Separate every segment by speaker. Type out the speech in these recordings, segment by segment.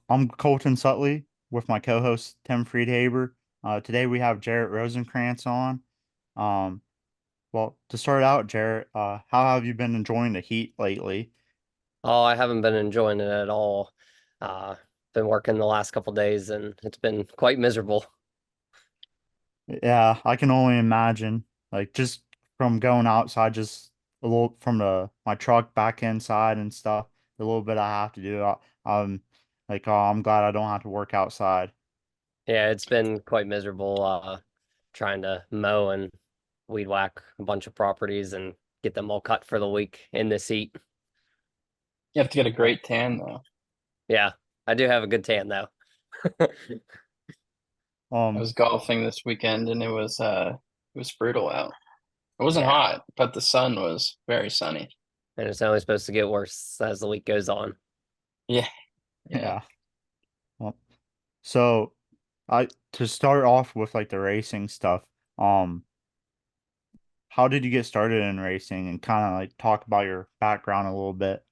Speaker 1: I'm Colton Sutley with my co-host Tim Friedhaber. Today we have Jarrett Rosencrance on. Um, well, to start out, Jarrett, how have you been enjoying the heat lately?
Speaker 2: Oh, I haven't been enjoying it at all. Uh, been working the last couple days and it's been quite miserable.
Speaker 1: Yeah, I can only imagine. Like just from going outside, just a little from the my truck back inside and stuff. The little bit I have to do, I'm glad I don't have to work outside.
Speaker 2: Yeah, it's been quite miserable trying to mow and weed whack a bunch of properties and get them all cut for the week in this heat.
Speaker 3: You have to get a great tan though.
Speaker 2: Yeah, I do have a good tan though.
Speaker 3: I
Speaker 1: Um,
Speaker 3: was golfing this weekend and it was brutal out. It wasn't
Speaker 2: Yeah,
Speaker 3: hot, but the sun was very sunny.
Speaker 2: and it's only supposed to get worse as the week goes on.
Speaker 3: Yeah, yeah.
Speaker 1: yeah. Well, so I to start off with like the racing stuff, um, how did you get started in racing and kind of like talk about your background a little bit?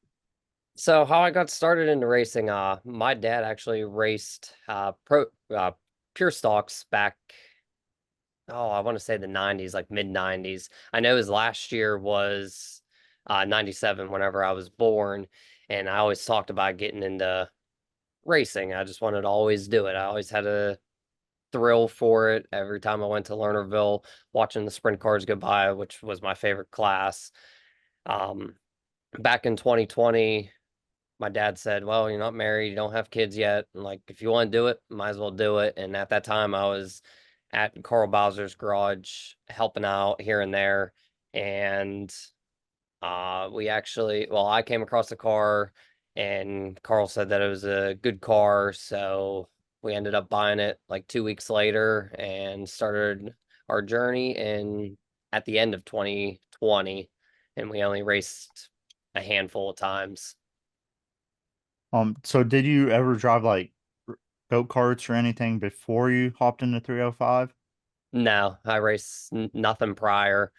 Speaker 2: So how I got started into racing, my dad actually raced pro pure stocks back. Oh, I want to say the 90s, like mid 90s. I know his last year was 97 whenever I was born, and I always talked about getting into racing. I just wanted to always do it. I always had a thrill for it every time I went to Lernerville, watching the sprint cars go by, which was my favorite class. Um, Back in 2020, my dad said, "Well, you're not married, you don't have kids yet, and like if you want to do it, might as well do it." And at that time, I was at Carl Bowser's garage helping out here and there, and I came across the car, and Carl said that it was a good car, so we ended up buying it like 2 weeks later and started our journey. And at the end of 2020, and we only raced a handful of times.
Speaker 1: So did you ever drive like go-karts or anything before you hopped into 305?
Speaker 2: No, I raced nothing prior.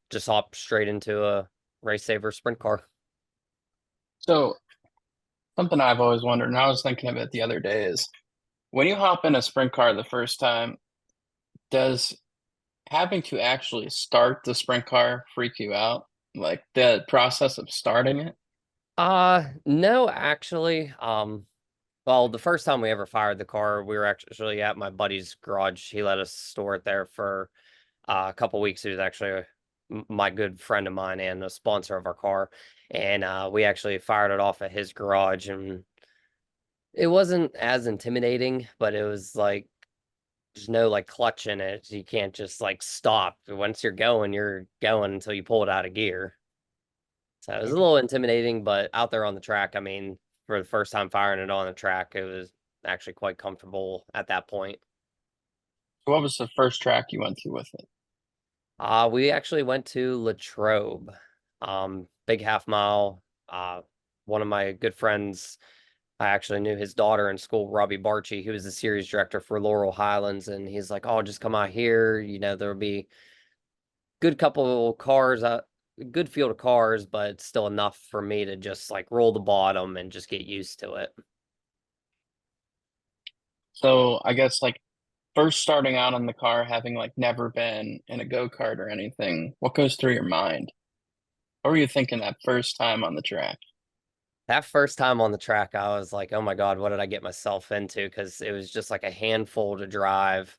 Speaker 2: Just hopped straight into a race saver sprint car.
Speaker 3: So something I've always wondered, and I was thinking of it the other day, is when you hop in a sprint car the first time, does having to actually start the sprint car freak you out? Like the process of starting it?
Speaker 2: No, actually. Well, the first time we ever fired the car, we were actually at my buddy's garage. He let us store it there for a couple weeks. He was actually my good friend of mine and a sponsor of our car. And we actually fired it off at his garage, and it wasn't as intimidating, but it was like there's no like clutch in it. You can't just like stop. Once you're going until you pull it out of gear. So it was a
Speaker 3: Okay.
Speaker 2: little intimidating, but out there on the track, I mean, for the first time firing it on the track, it was actually quite comfortable at that point.
Speaker 3: What was the first track you went to with it?
Speaker 2: We actually went to Latrobe, big half mile. One of my good friends, I actually knew his daughter in school, Robbie Barchi. He was the series director for Laurel Highlands, and he's like, "Oh, just come out here. You know, there'll be good couple of cars, good field of cars, but still enough for me to just like roll the bottom and just get used to it."
Speaker 3: So I guess like first starting out on the car, having like never been in a go-kart or anything, what goes through your mind? What were you thinking that first time on the track?
Speaker 2: That first time on the track, I was like, oh my God, what did I get myself into? Because it was just like a handful to drive.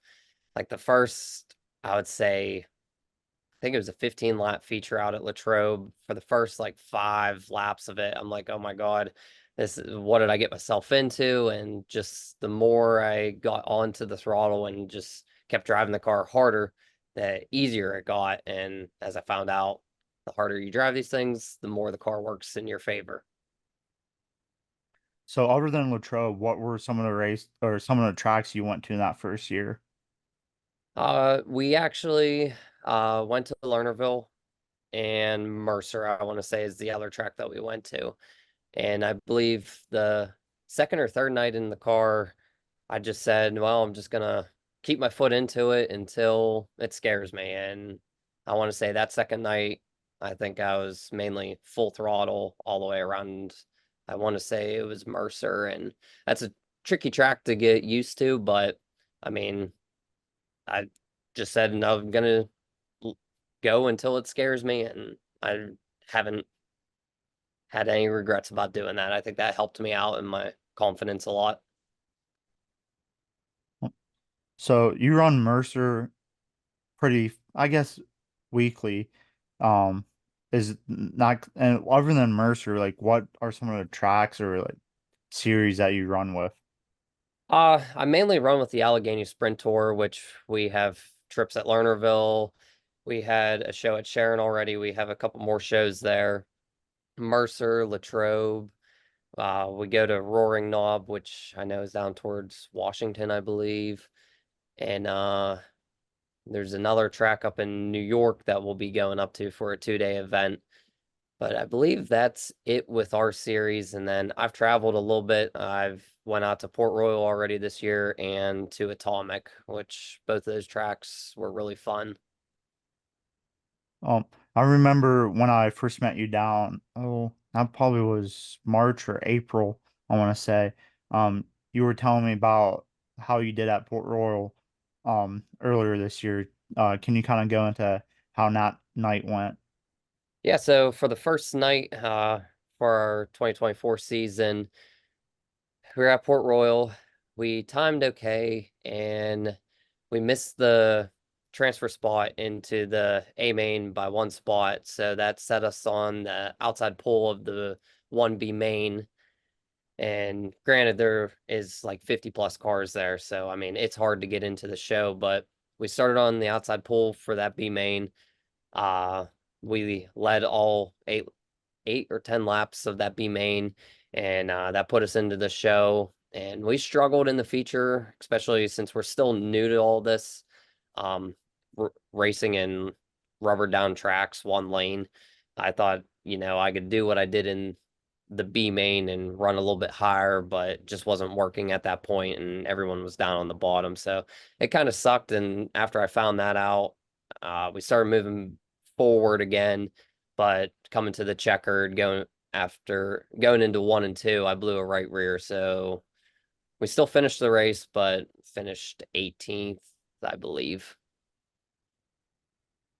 Speaker 2: Like the first, I would say, I think it was a 15 lap feature out at Latrobe. For the first like 5 laps of it, I'm like, oh my God, this is what did I get myself into? And just the more I got onto the throttle and just kept driving the car harder, the easier it got. And as I found out, the harder you drive these things, the more the car works in your favor.
Speaker 1: So other than Latrobe, what were some of the race or some of the tracks you went to in that first year?
Speaker 2: We actually went to Lernerville and Mercer, I want to say, is the other track that we went to. And I believe the second or third night in the car, I just said, well, I'm just gonna keep my foot into it until it scares me. And I want to say that second night, I think I was mainly full throttle all the way around I want to say it was Mercer, and that's a tricky track to get used to, but I mean, I just said no, I'm gonna go until it scares me, and I haven't had any regrets about doing that. I think that helped me out in my confidence a lot.
Speaker 1: So you run Mercer pretty, I guess, weekly. Um, is not, and other than Mercer, like what are some of the tracks or like series that you run with?
Speaker 2: I mainly run with the Allegheny Sprint Tour, which we have trips at Lernerville. We had a show at Sharon already. We have a couple more shows there. Mercer, Latrobe. We go to Roaring Knob, which I know is down towards Washington, I believe. And there's another track up in New York that we'll be going up to for a 2-day event. But I believe that's it with our series. And then I've traveled a little bit. I've went out to Port Royal already this year and to Atomic, which both of those tracks were really fun.
Speaker 1: Um, I remember when I first met you down, oh, that probably was March or April, I want to say. You were telling me about how you did at Port Royal, earlier this year. Can you kind of go into how that night went?
Speaker 2: Yeah, so for the first night for our 2024 season, we were at Port Royal. We timed okay, and we missed the transfer spot into the A main by one spot. So that set us on the outside pole of the 1B main. And granted, there is like 50 plus cars there. So, I mean, it's hard to get into the show, but we started on the outside pole for that B main. Uh, we led all eight or 10 laps of that B main, and that put us into the show. And we struggled in the feature, especially since we're still new to all this, um, racing in rubber down tracks, one lane. I thought, I could do what I did in the B main and run a little bit higher, but it just wasn't working at that point, and everyone was down on the bottom. So it kind of sucked. And after I found that out, we started moving forward again, but coming to the checkered, going into 1 and 2, I blew a right rear. So we still finished the race, but finished 18th, I believe.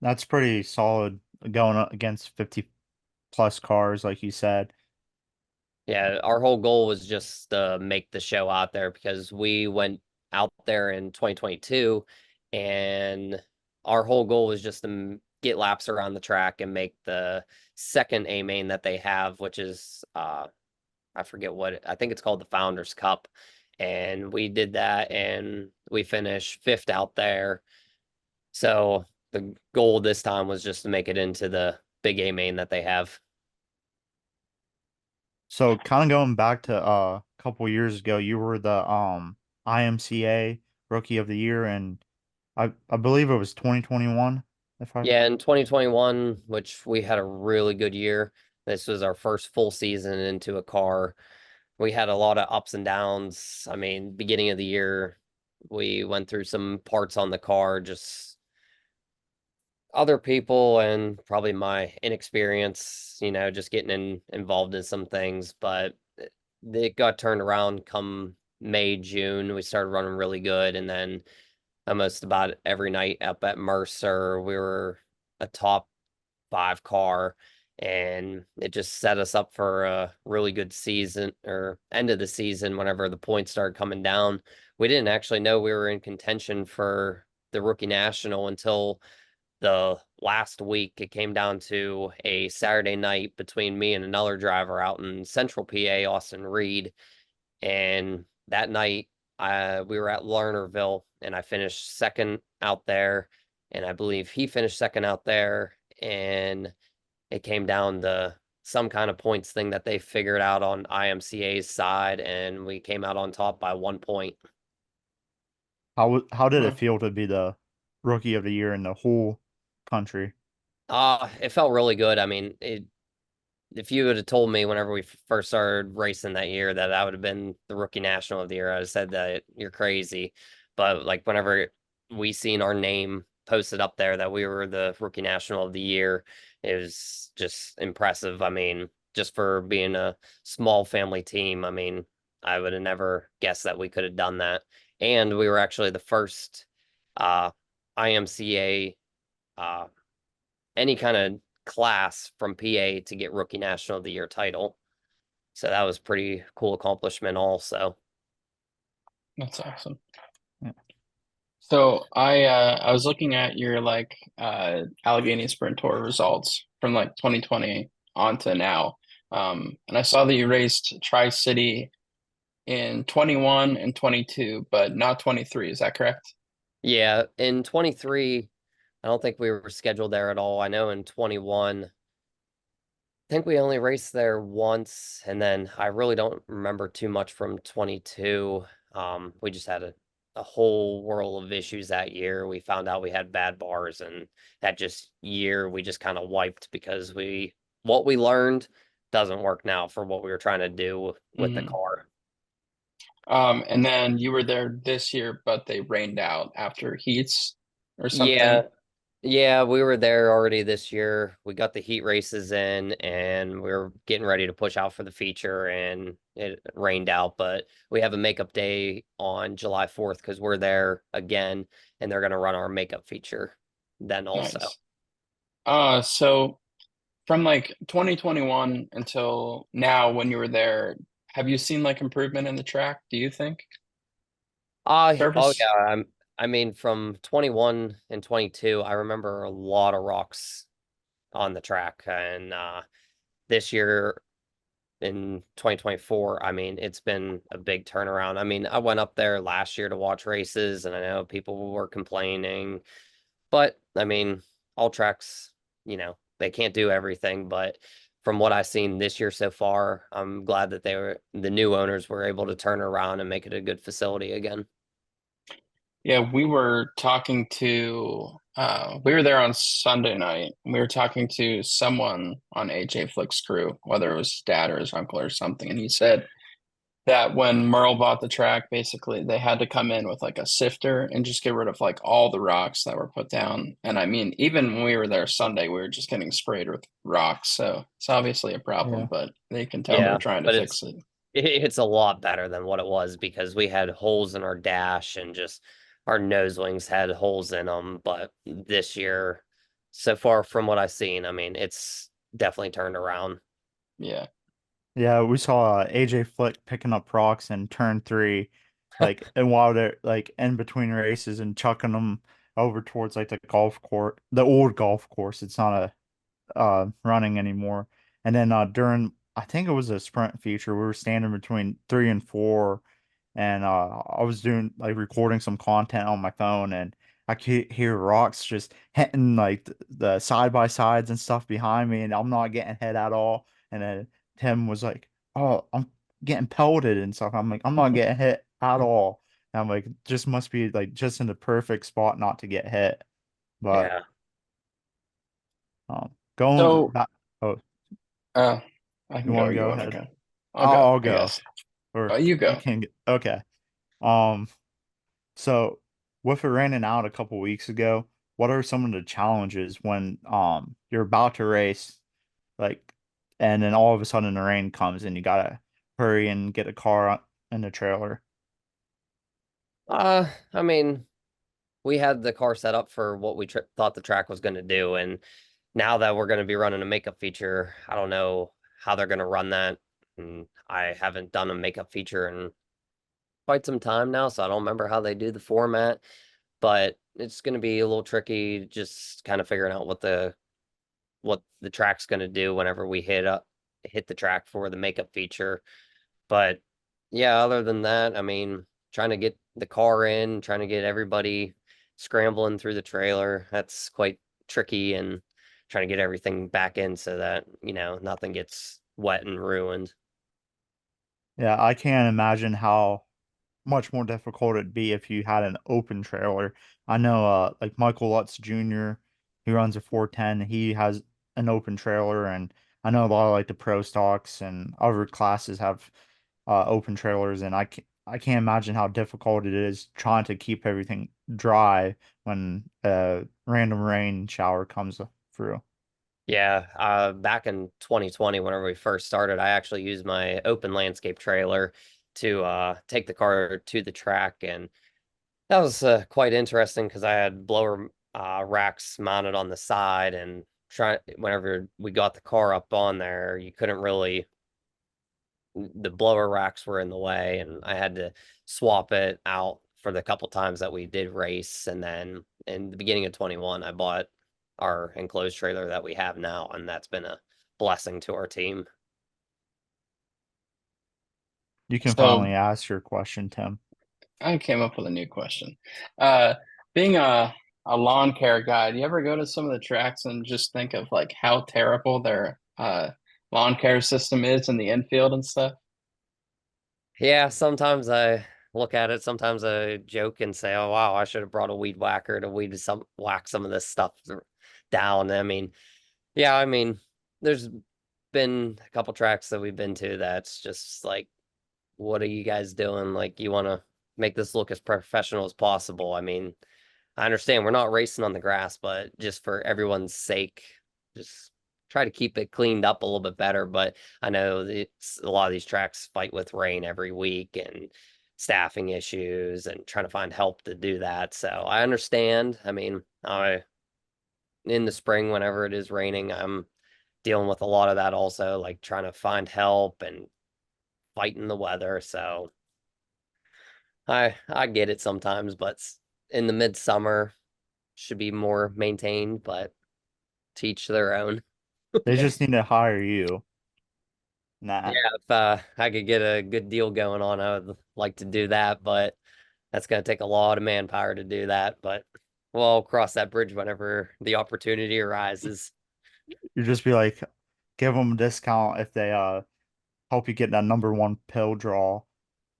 Speaker 1: That's pretty solid going up against 50 plus cars, like you said.
Speaker 2: Yeah, our whole goal was just to make the show out there because we went out there in 2022 and our whole goal was just to get laps around the track and make the second A main that they have, which is I forget I think it's called the Founders Cup. And we did that and we finished fifth out there. So the goal this time was just to make it into the big A main that they have.
Speaker 1: So kind of going back to a couple years ago, you were the IMCA Rookie of the Year, and I believe it was 2021. If I
Speaker 2: Yeah, in 2021, which we had a really good year. This was our first full season into a car. We had a lot of ups and downs. I mean, beginning of the year, we went through some parts on the car, just other people and probably my inexperience, just getting involved in some things. But it got turned around come May, June. We started running really good. And then almost about every night up at Mercer, we were a top 5 car, and it just set us up for a really good season or end of the season whenever the points started coming down. We didn't actually know we were in contention for the rookie national until the last week. It came down to a Saturday night between me and another driver out in Central PA, Austin Reed. And that night, we were at Lernerville, and I finished second out there. And I believe he finished second out there. And it came down to some kind of points thing that they figured out on IMCA's side, and we came out on top by 1 point.
Speaker 1: how did it
Speaker 3: Hmm.
Speaker 1: feel to be the Rookie of the Year in the whole country?
Speaker 2: It felt really good. I mean, if you would have told me whenever we first started racing that year that I would have been the rookie national of the year, I'd have said that you're crazy. But like whenever we seen our name posted up there that we were the rookie national of the year, it was just impressive. I mean, just for being a small family team. I mean, I would have never guessed that we could have done that. And we were actually the first uh, IMCA, uh, any kind of class from PA to get Rookie National of the Year title. So that was pretty cool accomplishment also.
Speaker 3: That's awesome.
Speaker 1: Yeah.
Speaker 3: So I was looking at your like Allegheny Sprint Tour results from like 2020 on to now. And I saw that you raced Tri-City in 21 and 22, but not 23. Is that correct?
Speaker 2: Yeah, in 23, I don't think we were scheduled there at all. I know in 21, I think we only raced there once, and then I really don't remember too much from 22. We just had a whole whirl of issues that year. We found out we had bad bars, and that just year we just kind of wiped because what we learned doesn't work now for what we were trying to do with the
Speaker 3: Hmm.
Speaker 2: car.
Speaker 3: And then you were there this year, but they rained out after heats or something.
Speaker 2: Yeah, yeah, we were there already this year. We got the heat races in and we were getting ready to push out for the feature and it rained out, but we have a makeup day on July 4th because we're there again and they're gonna run our makeup feature then also.
Speaker 3: Nice. So from like 2021 until now, when you were there, have you seen like improvement in the track, do you think?
Speaker 2: Oh
Speaker 3: Service?
Speaker 2: yeah, I mean from 21 and 22, I remember a lot of rocks on the track and this year in 2024, I mean, it's been a big turnaround. I mean, I went up there last year to watch races, and I know people were complaining, but I mean, all tracks, they can't do everything. But from what I've seen this year so far, I'm glad that the new owners were able to turn around and make it a good facility again.
Speaker 3: Yeah, we were talking to we were there on Sunday night. We were talking to someone on AJ Flick's crew, whether it was his dad or his uncle or something, and he said that when Merle bought the track, basically they had to come in with like a sifter and just get rid of like all the rocks that were put down. And I mean, even when we were there Sunday, we were just getting sprayed with rocks. So it's obviously a problem,
Speaker 1: Yeah.
Speaker 3: but they can tell they're
Speaker 2: Yeah,
Speaker 3: trying to
Speaker 2: but
Speaker 3: fix it.
Speaker 2: it's a lot better than what it was because we had holes in our dash and just our nose wings had holes in them. But this year, so far from what I've seen, I mean, it's definitely turned around.
Speaker 3: Yeah.
Speaker 1: Yeah, we saw AJ Flick picking up rocks in turn three, like and while they're like in between races and chucking them over towards like the golf court, the old golf course. It's not a running anymore. And then during I think it was a sprint feature, we were standing between three and four, and I was doing like recording some content on my phone, and I could hear rocks just hitting like the side by sides and stuff behind me, and I'm not getting hit at all. And then Tim was like, "Oh, I'm getting pelted and stuff." I'm like, "I'm not getting hit at all." And I'm like, "Just must be like just in the perfect spot not to get hit." But
Speaker 2: Yeah.
Speaker 1: going
Speaker 3: So
Speaker 1: back, oh,
Speaker 3: uh I
Speaker 1: you
Speaker 3: can
Speaker 1: want
Speaker 3: go.
Speaker 1: to
Speaker 3: You
Speaker 1: go
Speaker 3: want to
Speaker 1: ahead?
Speaker 3: go? I'll
Speaker 1: I'll,
Speaker 3: go,
Speaker 1: I'll
Speaker 3: I
Speaker 1: go,
Speaker 3: guess.
Speaker 1: or
Speaker 3: Oh, you
Speaker 1: you
Speaker 3: go.
Speaker 1: can get okay. Um, so with it raining out a couple weeks ago, what are some of the challenges when you're about to race, like, and then all of a sudden the rain comes and you gotta hurry and get a car in the trailer?
Speaker 2: I mean, we had the car set up for what we thought the track was going to do, and now that we're going to be running a makeup feature, I don't know how they're going to run that. And I haven't done a makeup feature in quite some time now, so I don't remember how they do the format, but it's going to be a little tricky just kind of figuring out what the track's going to do whenever we hit the track for the makeup feature. But yeah, other than that, I mean, trying to get the car in, trying to get everybody scrambling through the trailer, that's quite tricky and trying to get everything back in so that, nothing gets wet and ruined.
Speaker 1: Yeah, I can't imagine how much more difficult it'd be if you had an open trailer. I know like Michael Lutz Jr., he runs a 410, he has an open trailer, and I know a lot of like the pro stocks and other classes have open trailers, and I can't imagine how difficult it is trying to keep everything dry when a random rain shower comes through.
Speaker 2: Yeah, back in 2020, whenever we first started, I actually used my open landscape trailer to take the car to the track, and that was quite interesting because I had blower racks mounted on the side, and whenever we got the car up on there, you couldn't really the blower racks were in the way, and I had to swap it out for the couple times that we did race. And then in the beginning of 21, I bought our enclosed trailer that we have now, and that's been a blessing to our team.
Speaker 1: You can
Speaker 3: So
Speaker 1: finally ask your question, Tim.
Speaker 3: I came up with a new question. Uh, being a lawn care guy, do you ever go to some of the tracks and just think of like how terrible their lawn care system is in the infield and stuff?
Speaker 2: Yeah, sometimes I look at it, sometimes I joke and say, "Oh wow, I should have brought a weed whacker to whack some of this stuff down." I mean, yeah, I mean, there's been a couple tracks that we've been to that's just like, what are you guys doing? Like, you want to make this look as professional as possible. I mean, I understand we're not racing on the grass, but just for everyone's sake, just try to keep it cleaned up a little bit better. But I know it's a lot of these tracks fight with rain every week and staffing issues and trying to find help to do that. So I understand. I mean, I in the spring, whenever it is raining, I'm dealing with a lot of that also, like trying to find help and fighting the weather. So I get it sometimes, but in the midsummer should be more maintained, but teach their own.
Speaker 1: They just need to hire you.
Speaker 2: Yeah,
Speaker 1: Nah.
Speaker 2: if I could get a good deal going on, I would like to do that, but that's going to take a lot of manpower to do that. But we'll cross that bridge whenever the opportunity arises.
Speaker 1: You just be like, give them a discount if they help you get that number one pill draw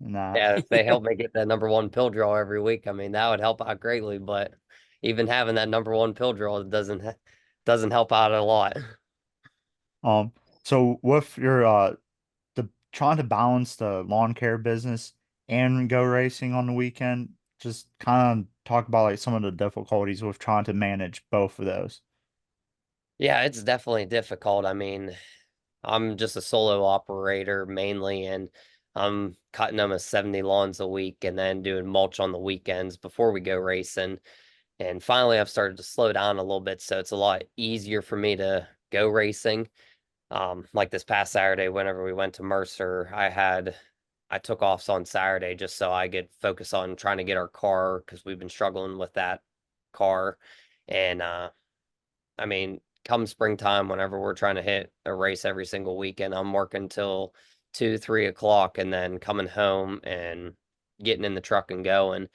Speaker 1: and that.
Speaker 2: Yeah, if they help me get that number one pill draw every week, I mean that would help out greatly. But even having that number one pill draw doesn't help out a lot.
Speaker 1: Um, so with your the trying to balance the lawn care business and go racing on the weekend, just kind of talk about like some of the difficulties with trying to manage both of those.
Speaker 2: Yeah, it's definitely difficult. I mean, I'm just a solo operator mainly, and I'm cutting almost 70 lawns a week and then doing mulch on the weekends before we go racing. And finally, I've started to slow down a little bit, so it's a lot easier for me to go racing. Like this past Saturday, whenever we went to Mercer, I took off on Saturday just so I could focus on trying to get our car because we've been struggling with that car. And I mean, come springtime, whenever we're trying to hit a race every single weekend, I'm working till 2, 3 o'clock and then coming home and getting in the truck and going.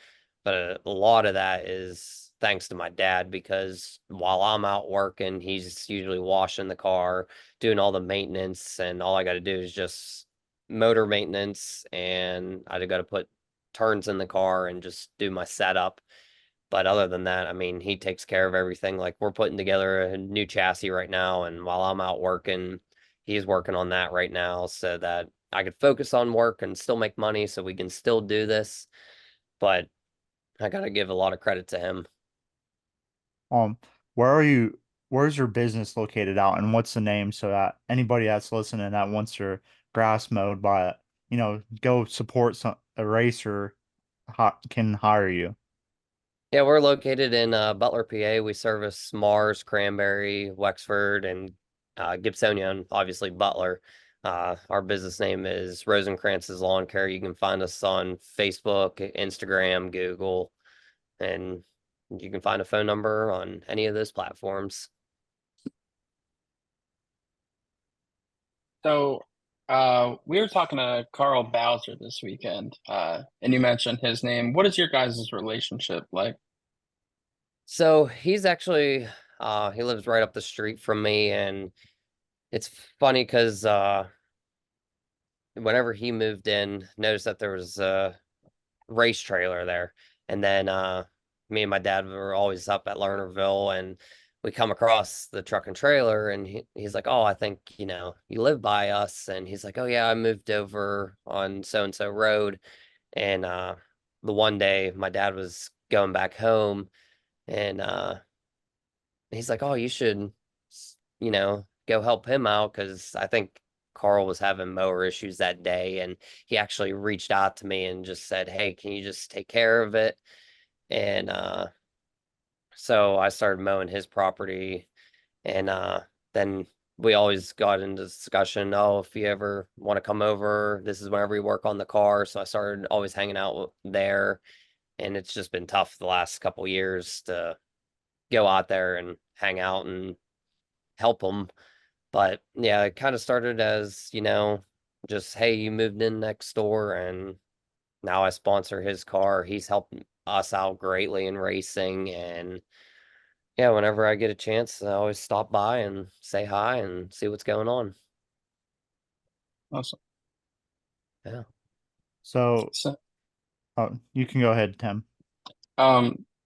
Speaker 2: But a lot of that is thanks to my dad because while I'm out working, he's usually washing the car, doing all the maintenance, and all I got to do is just motor maintenance, and I got to put turns in the car and just do my setup. But other than that, I mean, he takes care of everything. Like we're putting together a new chassis right now, and while I'm out working, he's working on that right now so that I could focus on work and still make money so we can still do this. But I gotta give a lot of credit to him.
Speaker 1: Um, where are you, where's your business located out and what's the name so that anybody that's listening that wants their grass mowed by, go support a racer can hire you.
Speaker 2: Yeah, we're located in Butler, PA. We service Mars, Cranberry, Wexford, and Gibsonia, and obviously Butler. Our business name is Rosencrance's Lawn Care. You can find us on Facebook, Instagram, Google, and you can find a phone number on any of those platforms.
Speaker 3: So, we were talking to Carl Bowser this weekend, and you mentioned his name. What is your guys' relationship like?
Speaker 2: So he's actually he lives right up the street from me, and it's funny because whenever he moved in, noticed that there was a race trailer there. And then me and my dad were always up at Lernerville, and we come across the truck and trailer, and he's like, "Oh, I think, you live by us." And he's like, "Oh yeah, I moved over on so and so road." And the one day my dad was going back home, and he's like, "Oh, you should go help him out because I think Carl was having mower issues that day, and he actually reached out to me and just said, "Hey, can you just take care of it?" And so I started mowing his property, and then we always got into discussion. Oh, if you ever want to come over, this is whenever we work on the car. So I started always hanging out there, and it's just been tough the last couple years to go out there and hang out and help them. But yeah, it kind of started as, just, hey, you moved in next door, and now I sponsor his car. He's helped us out greatly in racing. And yeah, whenever I get a chance, I always stop by and say hi and see what's going on.
Speaker 3: Awesome.
Speaker 2: Yeah.
Speaker 1: So,
Speaker 3: So,
Speaker 1: oh, you can go ahead, Tim.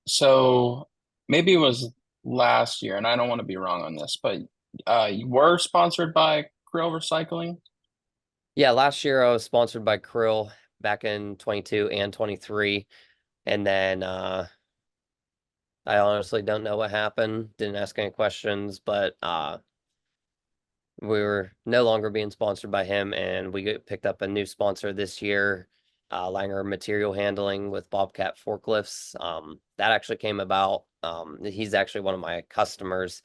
Speaker 3: so maybe it was last year, and I don't want to be wrong on this, but you were sponsored by Krill Recycling.
Speaker 2: Yeah, last year I was sponsored by Krill back in 22 and 23. And then I honestly don't know what happened. Didn't ask any questions, but we were no longer being sponsored by him, and picked up a new sponsor this year, Langer Material Handling with Bobcat forklifts. That actually came about. He's actually one of my customers,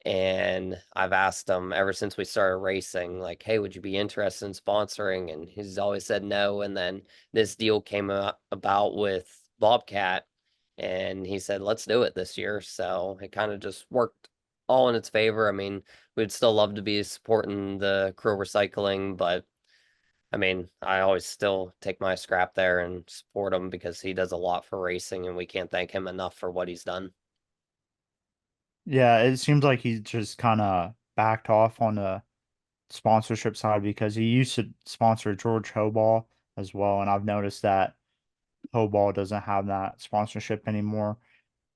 Speaker 2: and I've asked him ever since we started racing, like, hey, would you be interested in sponsoring? And he's always said no. And then this deal came about with Bobcat, and he said, let's do it this year. So it kind of just worked all in its favor. I mean, we'd still love to be supporting the crew recycling, but I mean, I always still take my scrap there and support him because he does a lot for racing, and we can't thank him enough for what he's done.
Speaker 1: Yeah, it seems like he just kind of backed off on the sponsorship side because he used to sponsor George Hoball as well, and I've noticed that Hoball doesn't have that sponsorship anymore.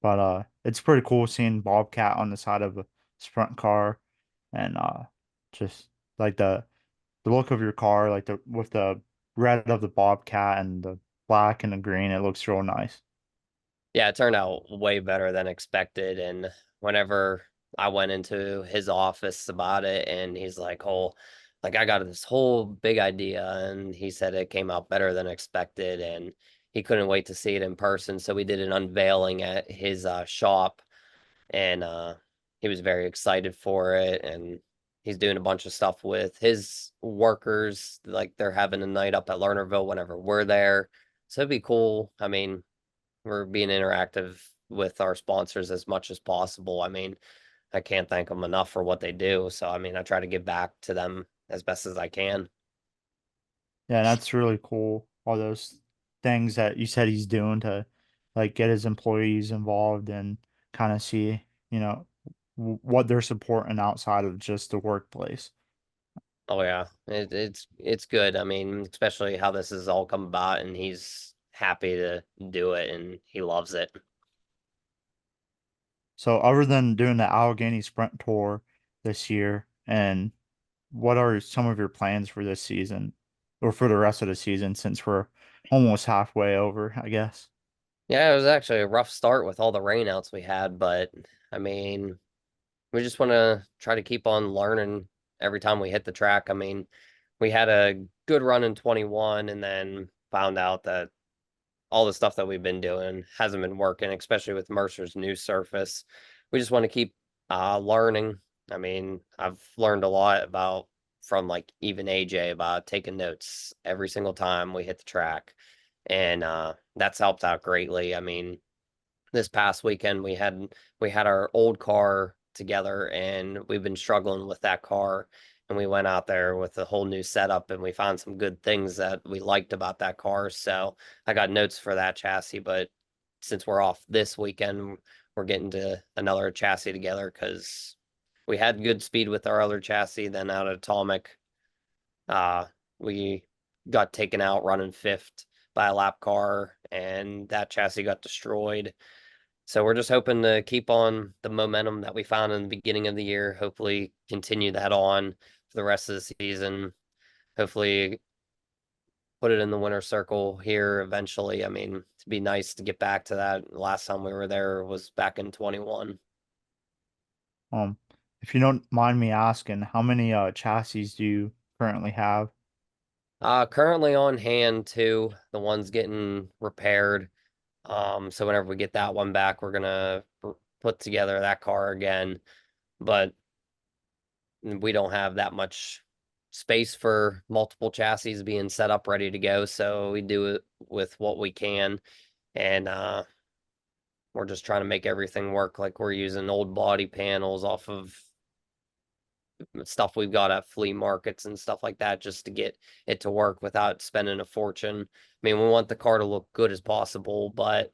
Speaker 1: But it's pretty cool seeing Bobcat on the side of a sprint car, and just like the look of your car, like the with the red of the Bobcat and the black and the green, it looks real nice.
Speaker 2: Yeah, it turned out way better than expected. And whenever I went into his office about it, and he's like, "Oh, like I got this whole big idea," and he said it came out better than expected, and he couldn't wait to see it in person. So we did an unveiling at his shop, and he was very excited for it. And he's doing a bunch of stuff with his workers, like they're having a night up at Lernerville whenever we're there. So it'd be cool. I mean, we're being interactive with our sponsors as much as possible. I mean, I can't thank them enough for what they do. So, I mean, I try to give back to them as best as I can.
Speaker 1: Yeah, that's really cool. All those things that you said he's doing to like get his employees involved and kind of see, you know, what they're supporting outside of just the workplace.
Speaker 2: Oh yeah, it's good. I mean, especially how this has all come about, and he's happy to do it, and he loves it.
Speaker 1: So other than doing the Allegheny Sprint Tour this year, and what are some of your plans for this season or for the rest of the season since we're almost halfway over, I guess?
Speaker 2: Yeah, it was actually a rough start with all the rainouts we had, but I mean, we just want to try to keep on learning every time we hit the track. I mean, we had a good run in 21, and then found out that all the stuff that we've been doing hasn't been working, especially with Mercer's new surface. We just want to keep learning. I mean, I've learned a lot about from like even AJ about taking notes every single time we hit the track. And that's helped out greatly. I mean, this past weekend we had our old car together, and we've been struggling with that car, and we went out there with a whole new setup, and we found some good things that we liked about that car. So I got notes for that chassis, but since we're off this weekend, we're getting to another chassis together because we had good speed with our other chassis. Then out at Atomic, uh we got taken out running fifth by a lap car, and that chassis got destroyed. So we're just hoping to keep on the momentum that we found in the beginning of the year, hopefully continue that on for the rest of the season. Hopefully put it in the winner circle here eventually. I mean, it'd be nice to get back to that. Last time we were there was back in 21.
Speaker 1: Um, if you don't mind me asking, how many chassis do you currently have?
Speaker 2: Currently on hand too. The one's getting repaired. So whenever we get that one back, we're gonna put together that car again. But we don't have that much space for multiple chassis being set up ready to go, so we do it with what we can. And we're just trying to make everything work. Like we're using old body panels off of stuff we've got at flea markets and stuff like that just to get it to work without spending a fortune. I mean, we want the car to look good as possible, but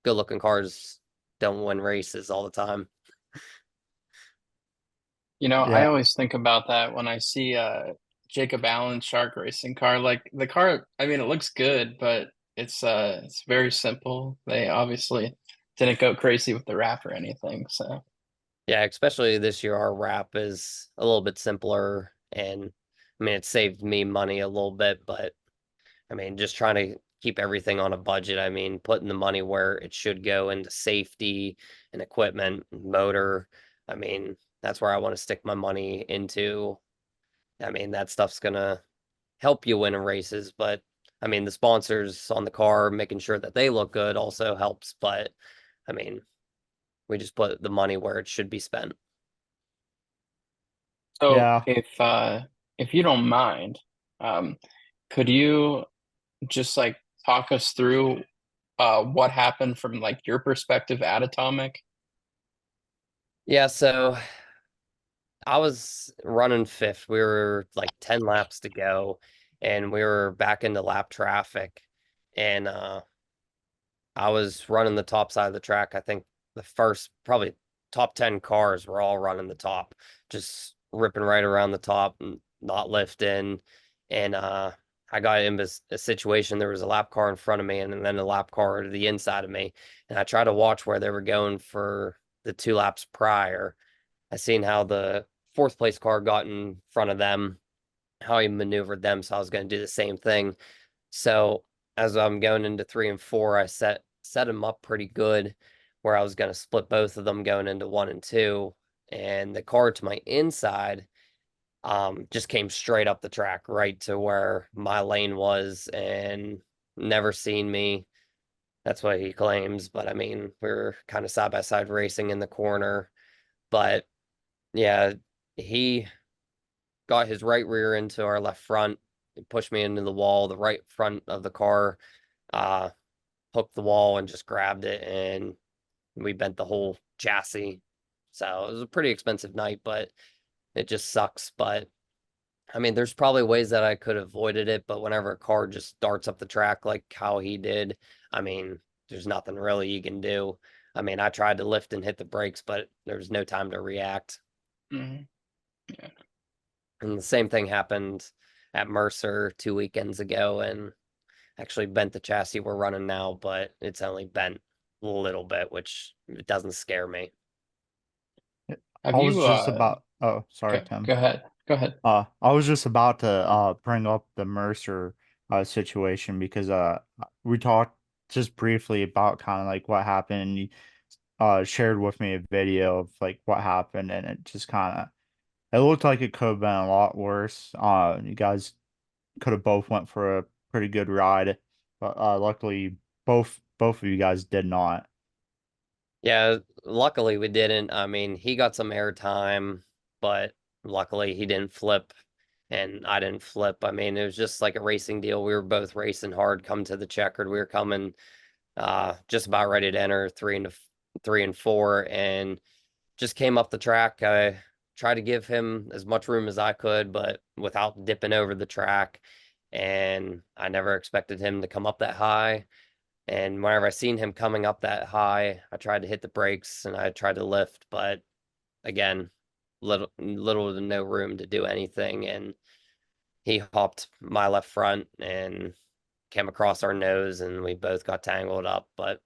Speaker 2: good looking cars don't win races all the time.
Speaker 3: I
Speaker 1: Yeah,
Speaker 3: always think about that when I see Jacob Allen's Shark Racing car. Like the car, I mean, it looks good, but it's very simple. They obviously didn't go crazy with the wrap or anything. So
Speaker 2: Yeah, especially this year, our wrap is a little bit simpler, and I mean, it saved me money a little bit, but I mean, just trying to keep everything on a budget. I mean, putting the money where it should go into safety and equipment, motor. I mean, that's where I want to stick my money into. I mean, that stuff's gonna help you win in races, but I mean, the sponsors on the car, making sure that they look good also helps, but I mean, we just put the money where it should be spent.
Speaker 3: so
Speaker 1: yeah.
Speaker 3: if you don't mind, um, could you just like talk us through what happened from like your perspective at Atomic?
Speaker 2: Yeah, so I was running fifth. We were like 10 laps to go, and we were back into lap traffic. And I was running the top side of the track. I think the first probably top 10 cars were all running the top, just ripping right around the top and not lifting. And I got in a situation. There was a lap car in front of me and then a lap car to the inside of me. And I tried to watch where they were going for the 2 laps prior. I seen how the fourth place car got in front of them, how he maneuvered them. So I was going to do the same thing. So as I'm going into 3 and 4, I set him up pretty good where I was going to split both of them going into 1 and 2. And the car to my inside just came straight up the track right to where my lane was and never seen me. That's what he claims. But I mean, we were kind of side by side racing in the corner. But yeah, he got his right rear into our left front. It pushed me into the wall. The right front of the car uh, hooked the wall and just grabbed it, and we bent the whole chassis. So it was a pretty expensive night, but it just sucks. But I mean, there's probably ways that I could have avoided it, but whenever a car just darts up the track like how he did, I mean, there's nothing really you can do. I mean, I tried to lift and hit the brakes, but there was no time to react.
Speaker 3: Mhm. Yeah.
Speaker 2: And the same thing happened at Mercer 2 weekends ago and actually bent the chassis we're running now, but it's only bent a little bit, which it doesn't scare me.
Speaker 3: Have
Speaker 1: I was
Speaker 3: you
Speaker 1: just about, oh, sorry,
Speaker 3: go
Speaker 1: Tim.
Speaker 3: ahead. Go ahead.
Speaker 1: I was just about to bring up the Mercer situation because we talked just briefly about kind of like what happened and you shared with me a video of like what happened and it just kind of it looked like it could have been a lot worse. You guys could have both went for a pretty good ride, but luckily both of you guys did not.
Speaker 2: Yeah, luckily we didn't. I mean, he got some airtime, but luckily he didn't flip and I didn't flip. I mean, it was just like a racing deal. We were both racing hard, come to the checkered. We were coming just about ready to enter 3 and 4 and just came up the track. I tried to give him as much room as I could, but without dipping over the track. And I never expected him to come up that high. And whenever I seen him coming up that high, I tried to hit the brakes and I tried to lift, but again, little to no room to do anything. And he hopped my left front and came across our nose, and we both got tangled up. But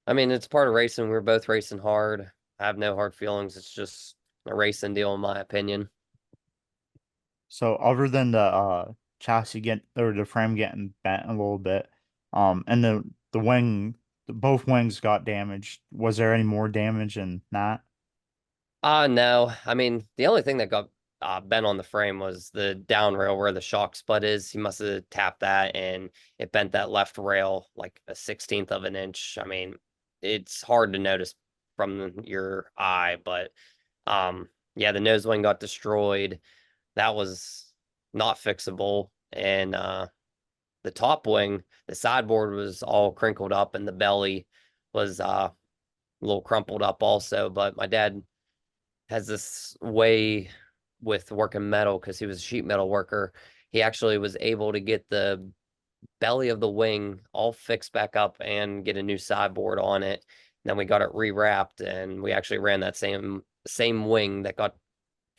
Speaker 2: I mean, it's part of racing. We were both racing hard. I have no hard feelings. It's just a racing deal, in my opinion.
Speaker 1: So other than the chassis get or the frame getting bent a little bit, and the wing, both wings got damaged. Was there any more damage in that?
Speaker 2: No. I mean, the only thing that got bent on the frame was the down rail where the shock spud is. He must have tapped that and it bent that left rail like a 16th of an inch. I mean, it's hard to notice from your eye, but yeah, the nose wing got destroyed. That was not fixable. And the top wing, the sideboard was all crinkled up and the belly was a little crumpled up also. But my dad has this way with working metal because he was a sheet metal worker. He actually was able to get the belly of the wing all fixed back up and get a new sideboard on it. And then we got it rewrapped and we actually ran that same wing that got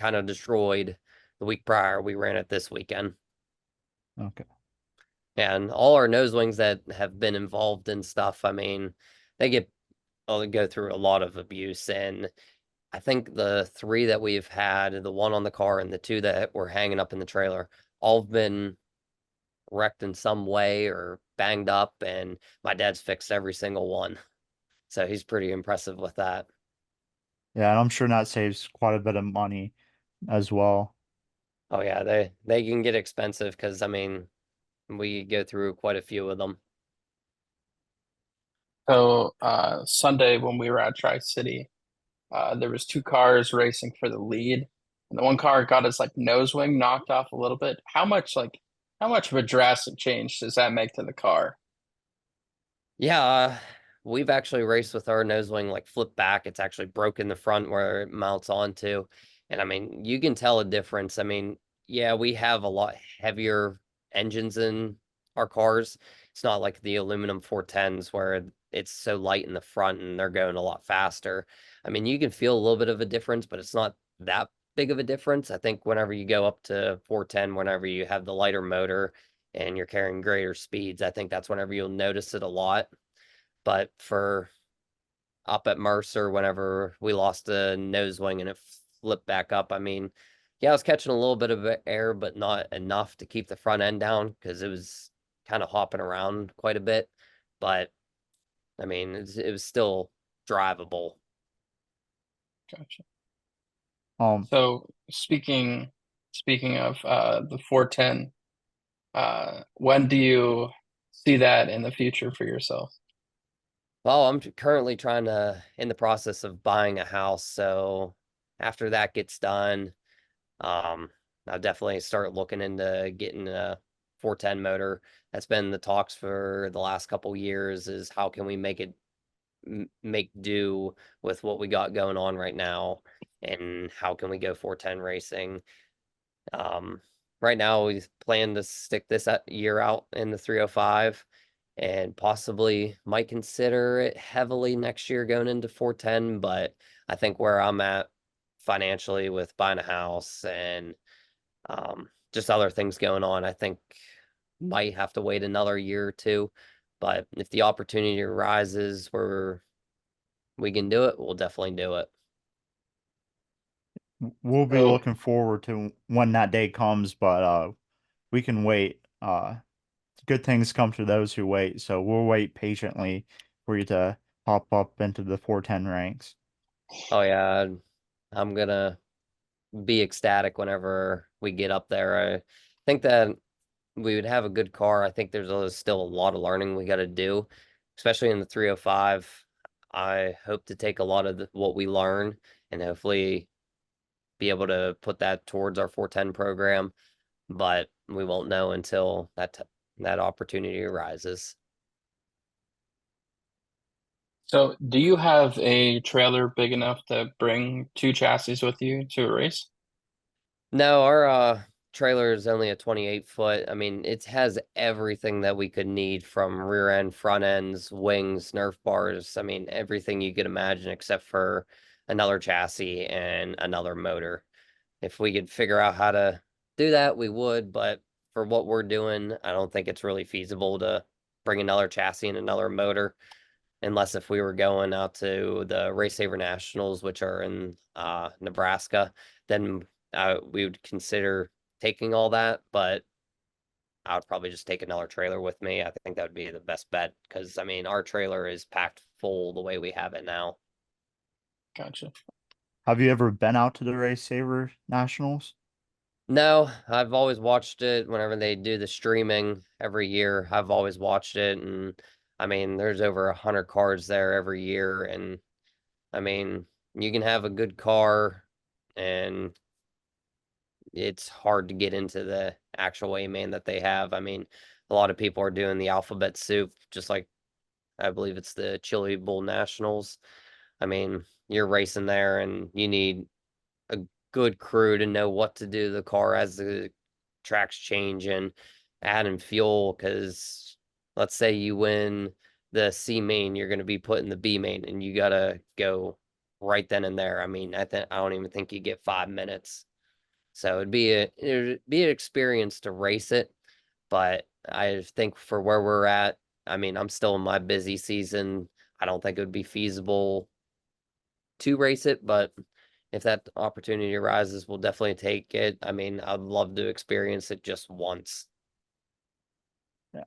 Speaker 2: kind of destroyed the week prior. We ran it this weekend.
Speaker 1: Okay.
Speaker 2: And all our nose wings that have been involved in stuff, I mean, they get they go through a lot of abuse. And I think the three that we've had, the one on the car and the two that were hanging up in the trailer, all have been wrecked in some way or banged up, and my dad's fixed every single one. So he's pretty impressive with that.
Speaker 1: Yeah, and I'm sure that saves quite a bit of money as well.
Speaker 2: Oh yeah, they can get expensive because I mean we go through quite a few of them.
Speaker 3: So Sunday when we were at Tri-City, there was two cars racing for the lead, and the one car got his like nose wing knocked off a little bit. How much of a drastic change does that make to the car?
Speaker 2: Yeah, we've actually raced with our nose wing like flip back. It's actually broken the front where it mounts onto. And I mean, you can tell a difference. I mean, yeah, we have a lot heavier engines in our cars. It's not like the aluminum 410s where it's so light in the front and they're going a lot faster. I mean, you can feel a little bit of a difference, but it's not that big of a difference. I think whenever you go up to 410, whenever you have the lighter motor and you're carrying greater speeds, I think that's whenever you'll notice it a lot. But for up at Mercer, whenever we lost the nose wing and it flipped back up, I mean, yeah, I was catching a little bit of air, but not enough to keep the front end down because it was kind of hopping around quite a bit. But I mean, it was still drivable.
Speaker 3: Gotcha.
Speaker 1: Um,
Speaker 3: So speaking of the 410, when do you see that in the future for yourself?
Speaker 2: Well, I'm currently trying to in the process of buying a house, so after that gets done, Um, I'll definitely start looking into getting a 410 motor. That's been the talks for the last couple years is how can we make it make do with what we got going on right now and how can we go 410 racing. Um, right now we plan to stick this year out in the 305 and possibly might consider it heavily next year going into 410, but I think where I'm at financially with buying a house and just other things going on. I think might have to wait another year or two. But if the opportunity arises where we can do it, we'll definitely do it.
Speaker 1: we'll be
Speaker 3: So
Speaker 1: looking forward to when that day comes, but we can wait. Good things come to those who wait, so we'll wait patiently for you to hop up into the 410 ranks.
Speaker 2: Oh yeah, I'm gonna be ecstatic whenever we get up there. I think that we would have a good car. I think there's still a lot of learning we got to do, especially in the 305. I hope to take a lot of what we learn and hopefully be able to put that towards our 410 program, but we won't know until that opportunity arises.
Speaker 3: so do you have a trailer big enough to bring two chassis with you to a race?
Speaker 2: No, our trailer is only a 28 foot. I mean, it has everything that we could need from rear end, front ends, wings, Nerf bars. I mean, everything you could imagine except for another chassis and another motor. If we could figure out how to do that, we would, but for what we're doing, I don't think it's really feasible to bring another chassis and another motor unless if we were going out to the Race Saver Nationals, which are in Nebraska, then we would consider taking all that, but I would probably just take another trailer with me. I think that would be the best bet because I mean our trailer is packed full the way we have it now.
Speaker 3: Gotcha.
Speaker 1: Have you ever been out to the Race Saver Nationals?
Speaker 2: No, I've always watched it whenever they do the streaming every year. I've always watched it, and I mean, there's over 100 cars there every year, and I mean, you can have a good car, and it's hard to get into the actual A main that they have. I mean, a lot of people are doing the alphabet soup, just like I believe it's the Chili Bowl Nationals. I mean, you're racing there, and you need a good crew to know what to do to the car as the tracks change and adding fuel. Because let's say you win the C main, you're going to be put in the B main, and you got to go right then and there. I mean, I don't even think you get 5 minutes. So it'd be an experience to race it, but I think for where we're at, I mean, I'm still in my busy season. I don't think it would be feasible to race it, but if that opportunity arises, we'll definitely take it. I mean, I'd love to experience it just once.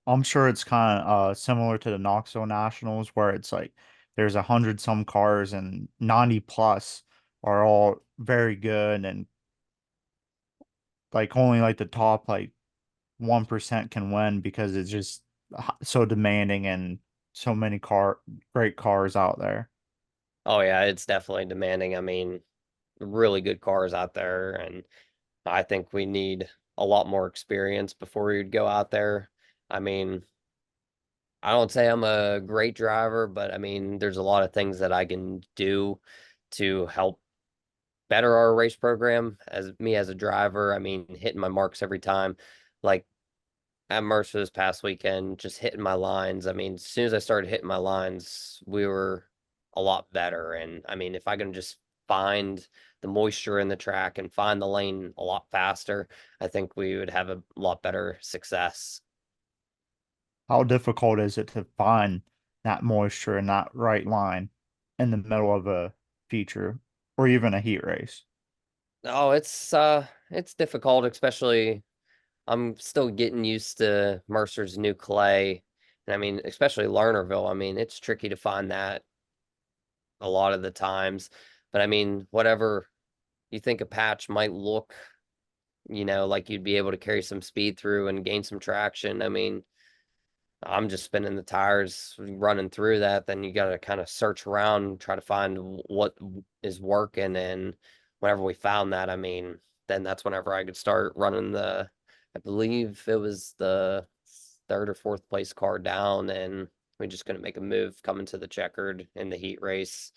Speaker 1: I'm sure it's kind of similar to the Knoxville Nationals where it's like there's 100 some cars and 90 plus are all very good and like only like the top like 1% can win because it's just so demanding and so many great cars out there.
Speaker 2: Oh yeah, it's definitely demanding. I mean, really good cars out there, and I think we need a lot more experience before we would go out there. I mean, I don't say I'm a great driver, but I mean, there's a lot of things that I can do to help better our race program as me as a driver. I mean, hitting my marks every time. Like at Mercer this past weekend, just hitting my lines. I mean, as soon as I started hitting my lines, we were a lot better. And I mean, if I can just find the moisture in the track and find the lane a lot faster, I think we would have a lot better success.
Speaker 1: How difficult is it to find that moisture and that right line in the middle of a feature or even a heat race?
Speaker 2: Oh, it's difficult, especially I'm still getting used to Mercer's new clay. And I mean, especially Lernerville. I mean, it's tricky to find that a lot of the times. But I mean, whatever you think a patch might look, like you'd be able to carry some speed through and gain some traction. I mean, I'm just spinning the tires, running through that. Then you got to kind of search around, try to find what is working. And whenever we found that, I mean, then that's whenever I could start running I believe it was the third or fourth place car down, and we just couldn't make a move coming to the checkered in the heat race.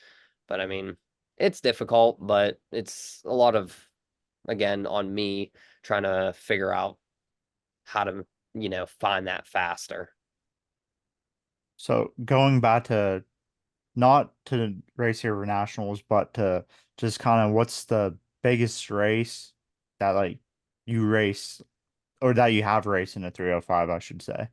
Speaker 2: But I mean, it's difficult, but it's a lot of, again, on me trying to figure out how to, find that faster.
Speaker 1: So going back to not to the Race Hero Nationals, but to just kind of what's the biggest race that like you race or that you have raced in a 305, I should say.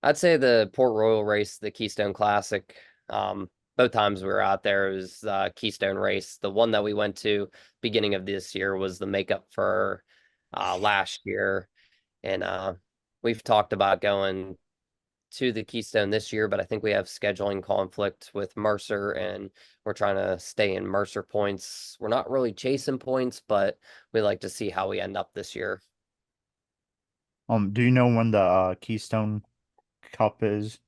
Speaker 2: I'd say the Port Royal race, the Keystone Classic. Both times we were out there, it was Keystone race. The one that we went to beginning of this year was the makeup for last year, and we've talked about going to the Keystone this year, but I think we have scheduling conflict with Mercer, and we're trying to stay in Mercer points. We're not really chasing points, but we like to see how we end up this year.
Speaker 1: Do you know when the Keystone Cup is?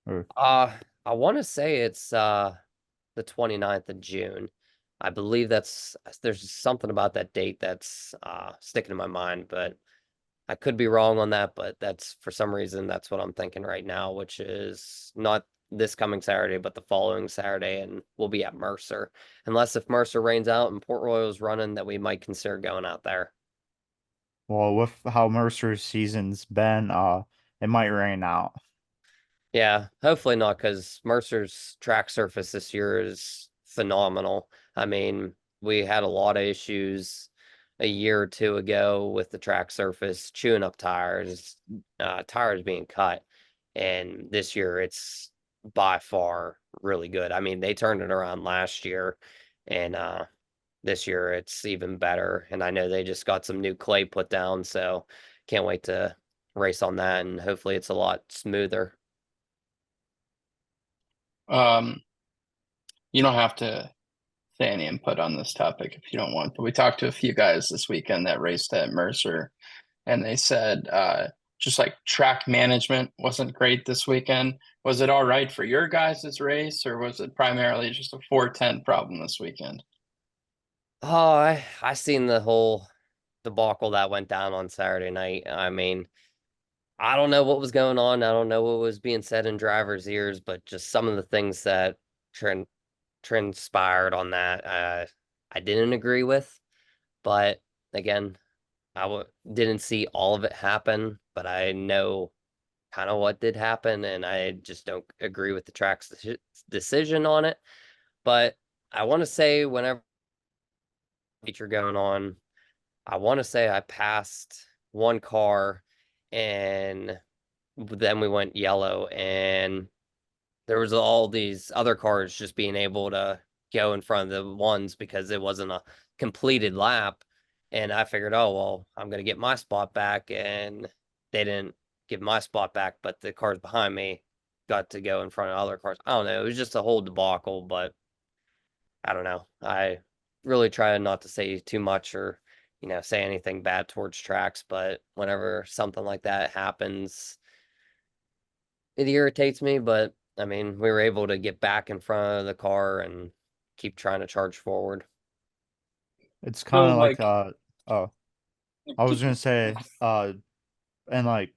Speaker 1: Or
Speaker 2: I want to say it's the 29th of June. I believe there's something about that date that's sticking in my mind, but I could be wrong on that, but that's for some reason that's what I'm thinking right now, which is not this coming Saturday, but the following Saturday, and we'll be at Mercer. Unless if Mercer rains out and Port Royal's running, that we might consider going out there.
Speaker 1: well, with how Mercer's season's been, it might rain out.
Speaker 2: Yeah, hopefully not, because Mercer's track surface this year is phenomenal. I mean, we had a lot of issues a year or two ago with the track surface, chewing up tires, tires being cut. And this year it's by far really good. I mean, they turned it around last year, and this year it's even better. And I know they just got some new clay put down, so can't wait to race on that, and hopefully it's a lot smoother.
Speaker 3: Um, you don't have to say any input on this topic if you don't want. But we talked to a few guys this weekend that raced at Mercer, and they said just like track management wasn't great this weekend. Was it all right for your guys' race, or was it primarily just a 410 problem this weekend?
Speaker 2: Oh, I seen the whole debacle that went down on Saturday night. I mean, I don't know what was going on. I don't know what was being said in drivers' ears, but just some of the things that tran transpired on that, I didn't agree with. But again, didn't see all of it happen, but I know kind of what did happen, and I just don't agree with the track's decision on it. But I want to say whenever feature going on, I want to say I passed one car and then we went yellow and there was all these other cars just being able to go in front of the ones because it wasn't a completed lap. And I figured, oh, well, I'm going to get my spot back. And they didn't give my spot back, but the cars behind me got to go in front of other cars. I don't know. It was just a whole debacle, but I don't know. I really try not to say too much or, say anything bad towards tracks, but whenever something like that happens, it irritates me, but I mean, we were able to get back in front of the car and keep trying to charge forward.
Speaker 1: It's kind
Speaker 3: So
Speaker 1: of like
Speaker 3: like
Speaker 1: oh, I was gonna say and like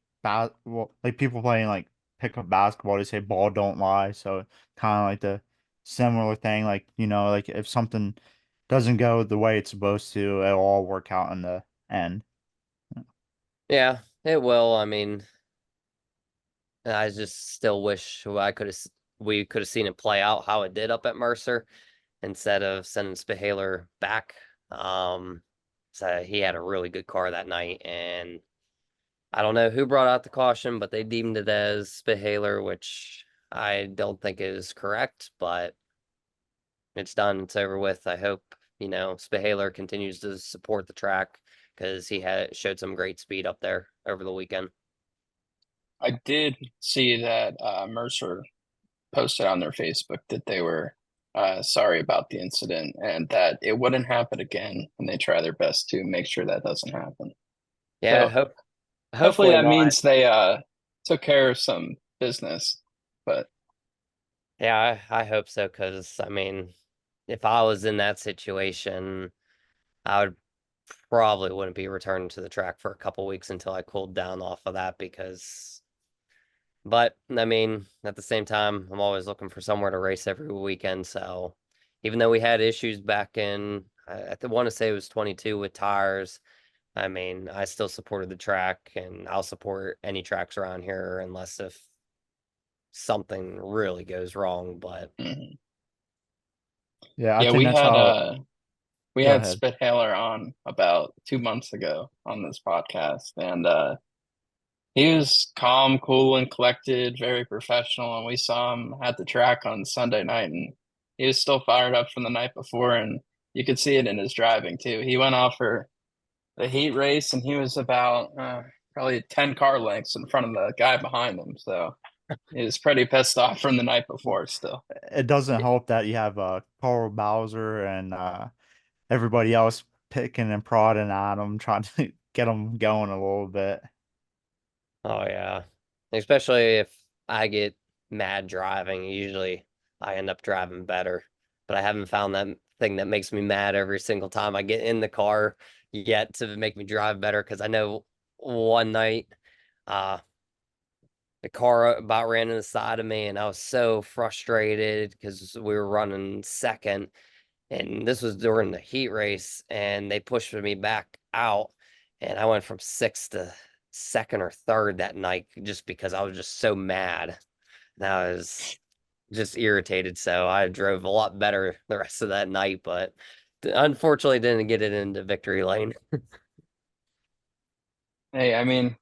Speaker 1: well, like people playing like pickup basketball, they say ball don't lie. So kind of like the similar thing, like like if something doesn't go the way it's supposed to, it'll all work out in the end.
Speaker 2: Yeah, it will. I mean, I just still wish we could have seen it play out how it did up at Mercer instead of sending Spihaler back. Um, so he had a really good car that night, and I don't know who brought out the caution, but they deemed it as Spihaler, which I don't think is correct, but it's done. It's over with. I hope, Spihaler continues to support the track because he had showed some great speed up there over the weekend.
Speaker 3: I did see that Mercer posted on their Facebook that they were sorry about the incident and that it wouldn't happen again, and they try their best to make sure that doesn't happen.
Speaker 2: Yeah,
Speaker 3: So hopefully
Speaker 2: hopefully
Speaker 3: that
Speaker 2: not.
Speaker 3: means they took care of some business. But
Speaker 2: Yeah, I hope so because I mean, if I was in that situation, I would probably wouldn't be returning to the track for a couple weeks until I cooled down off of that because but I mean, at the same time, I'm always looking for somewhere to race every weekend. So even though we had issues back in, I want to say it was 22 with tires. I mean, I still supported the track, and I'll support any tracks around here unless if something really goes wrong. But
Speaker 3: mhm.
Speaker 1: Yeah, I
Speaker 3: Yeah,
Speaker 1: think that's how.
Speaker 3: we
Speaker 1: Go
Speaker 3: had
Speaker 1: ahead.
Speaker 3: Spithaler on about 2 months ago on this podcast, and he was calm, cool, and collected, very professional. And we saw him at the track on Sunday night, and he was still fired up from the night before. And you could see it in his driving too. He went off for the heat race, and he was about probably 10 car lengths in front of the guy behind him. So he was pretty pissed off from the night before still.
Speaker 1: It doesn't help that you have Carl Bowser and everybody else picking and prodding at him, trying to get him going a little bit.
Speaker 2: oh yeah, especially if I get mad driving, usually I end up driving better. But I haven't found that thing that makes me mad every single time I get in the car yet to make me drive better. Because I know one night, uh, the car about ran in the side of me, and I was so frustrated because we were running second, and this was during the heat race, and they pushed me back out, and I went from sixth to second or third that night just because I was just so mad. And I was just irritated, so I drove a lot better the rest of that night, but unfortunately didn't get it into victory lane.
Speaker 3: Hey, I mean,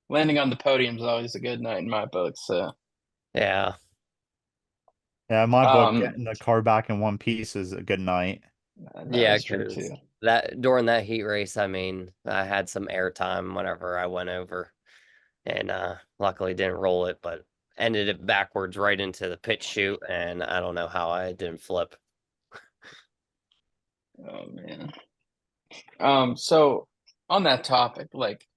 Speaker 3: landing on the podium is always a good night in my book. So,
Speaker 2: Yeah.
Speaker 1: Yeah, in my book,
Speaker 3: um,
Speaker 1: getting the car back in one piece is a good night.
Speaker 3: that
Speaker 2: Yeah,
Speaker 3: is true too.
Speaker 2: because that during that heat race, I mean, I had some airtime whenever I went over, and luckily didn't roll it, but ended it backwards right into the pit chute, and I don't know how I didn't flip.
Speaker 3: Oh man. So on that topic, like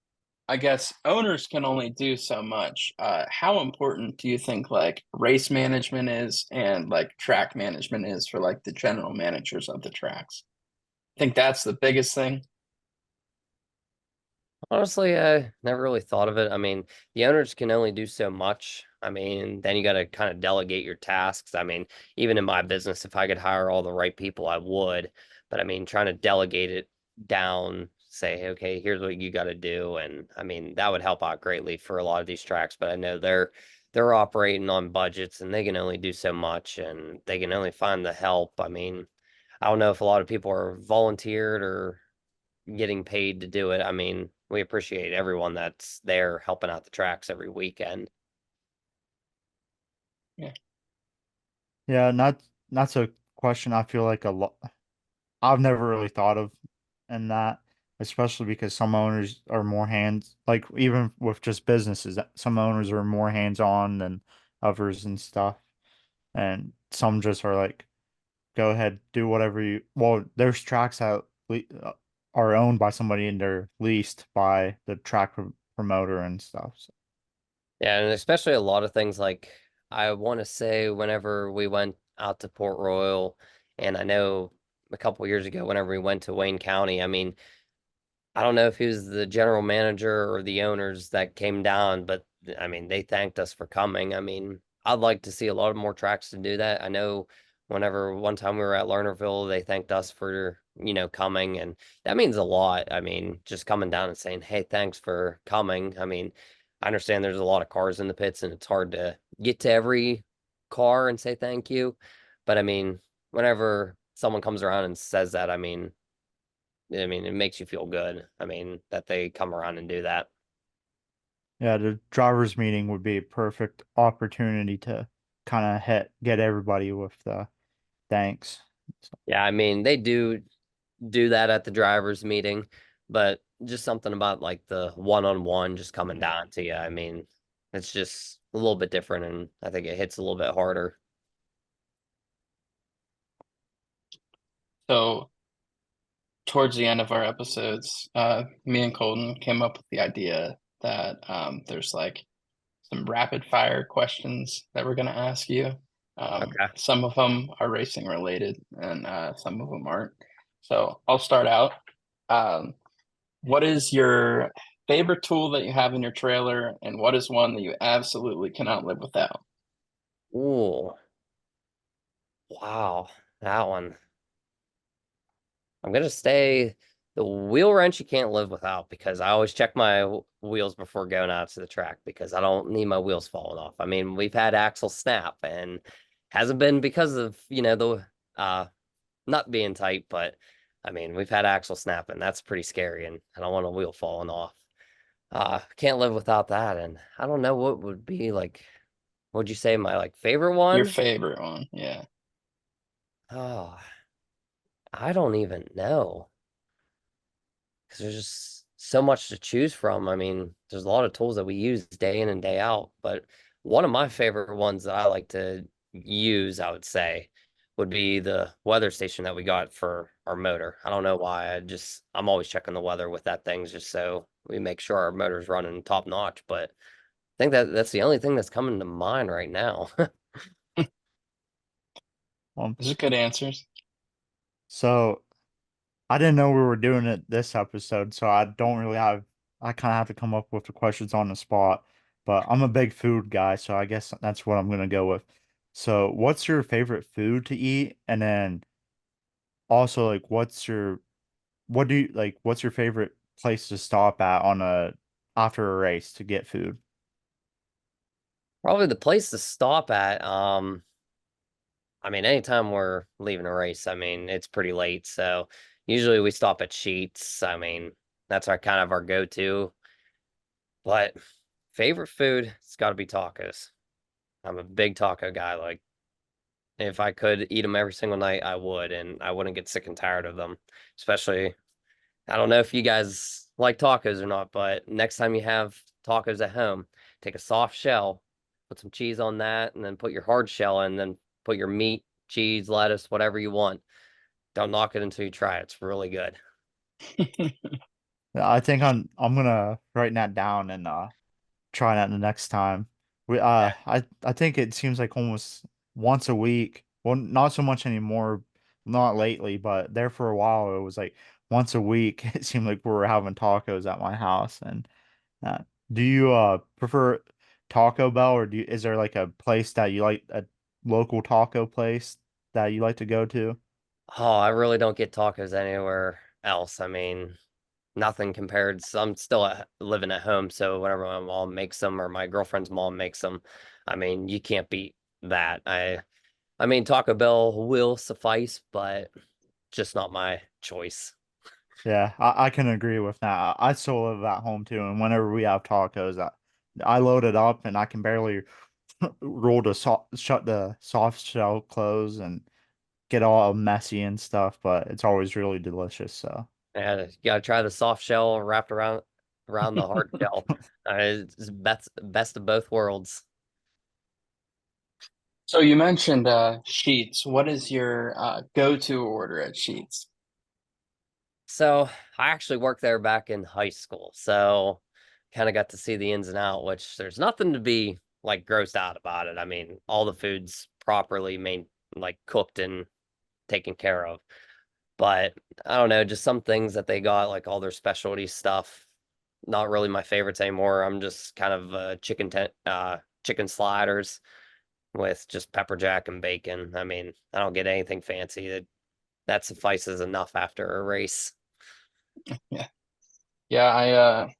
Speaker 3: I guess owners can only do so much. How important do you think like race management is and like track management is for like the general managers of the tracks? I think that's the biggest thing.
Speaker 2: Honestly, I never really thought of it. I mean, the owners can only do so much. I mean, then you got to kind of delegate your tasks. I mean, even in my business, if I could hire all the right people, I would. But I mean, trying to delegate it down, say, "Hey, okay, here's what you got to do." And I mean, that would help out greatly for a lot of these tracks. But I know they're operating on budgets and they can only do so much and they can only find the help. I mean, I don't know if a lot of people are volunteered or getting paid to do it. I mean, we appreciate everyone that's there helping out the tracks every weekend.
Speaker 3: Yeah.
Speaker 1: Yeah, that's a question I feel like a lot I've never really thought of in that, especially because some owners are more hands like even with just businesses, some owners are more hands-on than others and stuff. And some just are like, go ahead, do whatever you well, there's tracks that are owned by somebody and they're leased by the promoter and stuff. So,
Speaker 2: Yeah, and especially a lot of things like I want to say whenever we went out to Port Royal, and I know a couple years ago whenever we went to Wayne County, I mean, I don't know if he was the general manager or the owners that came down, but I mean, they thanked us for coming. I mean, I'd like to see a lot of more tracks to do that. I know whenever one time we were at Lernerville, they thanked us for, coming, and that means a lot. I mean, just coming down and saying, "Hey, thanks for coming." I mean, I understand there's a lot of cars in the pits and it's hard to get to every car and say thank you, but I mean, whenever someone comes around and says that, I mean, it makes you feel good. I mean, that they come around and do that.
Speaker 1: yeah, the drivers meeting would be a perfect opportunity to kind of hit get everybody with the thanks. So,
Speaker 2: Yeah, I mean, they do that at the drivers meeting, but just something about like the one-on-one just coming down to you. I mean, it's just a little bit different and I think it hits a little bit harder.
Speaker 3: So towards the end of our episodes, me and Colton came up with the idea that there's like some rapid fire questions that we're going to ask you.
Speaker 2: Okay.
Speaker 3: Some of them are racing related and some of them aren't. So I'll start out. Um, what is your favorite tool that you have in your trailer, and what is one that you absolutely cannot live without?
Speaker 2: Ooh, wow. That one. I'm gonna say the wheel wrench you can't live without because I always check my wheels before going out to the track because I don't need my wheels falling off. I mean, we've had axle snap and hasn't been because of, the nut being tight, but I mean, we've had axle snap and that's pretty scary and I don't want a wheel falling off. Can't live without that. And I don't know what would be like, would you say my like favorite
Speaker 3: Your
Speaker 2: one?
Speaker 3: favorite one, yeah.
Speaker 2: Oh, I don't even know. Because there's just so much to choose from. I mean, there's a lot of tools that we use day in and day out, but one of my favorite ones that I like to use, I would say, would be the weather station that we got for our motor. I don't know why. I'm always checking the weather with that thing just so we make sure our motor's running top notch, but I think that's the only thing that's coming to mind right now.
Speaker 1: um,
Speaker 3: Those are good answers.
Speaker 1: so I didn't know we were doing it this episode, so I don't really have, I kind of have to come up with the questions on the spot. But I'm a big food guy, so I guess that's what I'm gonna go with. So, what's your favorite food to eat? And then also, like, what's your favorite place to stop at on a after a race to get food?
Speaker 2: Probably the place to stop at. I mean, anytime we're leaving a race, I mean, it's pretty late. So usually we stop at Sheets. I mean, that's our kind of our go-to. But favorite food, it's got to be tacos. I'm a big taco guy. Like, if I could eat them every single night, I would, and I wouldn't get sick and tired of them. Especially, I don't know if you guys like tacos or not, but next time you have tacos at home, take a soft shell, put some cheese on that, and then put your hard shell in, and then put your meat, cheese, lettuce, whatever you want. Don't knock it until you try it. It's really good.
Speaker 1: I think I'm gonna write that down and try that the next time. We
Speaker 3: Yeah.
Speaker 1: I think it seems like almost once a week. Well, not so much anymore, not lately, but there for a while it was like once a week. It seemed like we were having tacos at my house. And uh, do you prefer Taco Bell, or is there like a place that you like, a local taco place that you like to go to?
Speaker 2: Oh, I really don't get tacos anywhere else. I mean, nothing compared. So I'm still living at home, so whenever my mom makes them or my girlfriend's mom makes them, I mean, you can't beat that. I mean, Taco Bell will suffice, but just not my choice.
Speaker 1: Yeah, I can agree with that. I still live at home too, and whenever we have tacos, I load it up and I can barely roll the shut the soft shell close and get all messy and stuff, but it's always really delicious. So
Speaker 2: And you gotta try the soft shell wrapped around the hard shell. It's best of both worlds.
Speaker 3: So you mentioned Sheets. What is your go-to order at Sheets?
Speaker 2: So I actually worked there back in high school, so kind of got to see the ins and out, which there's nothing to be like grossed out about it. I mean, all the food's properly made, like cooked and taken care of. But I don't know, just some things that they got, like all their specialty stuff, not really my favorites anymore. I'm just kind of chicken sliders with just pepper jack and bacon. I mean, I don't get anything fancy. That suffices enough after a race.
Speaker 3: Yeah. Yeah, I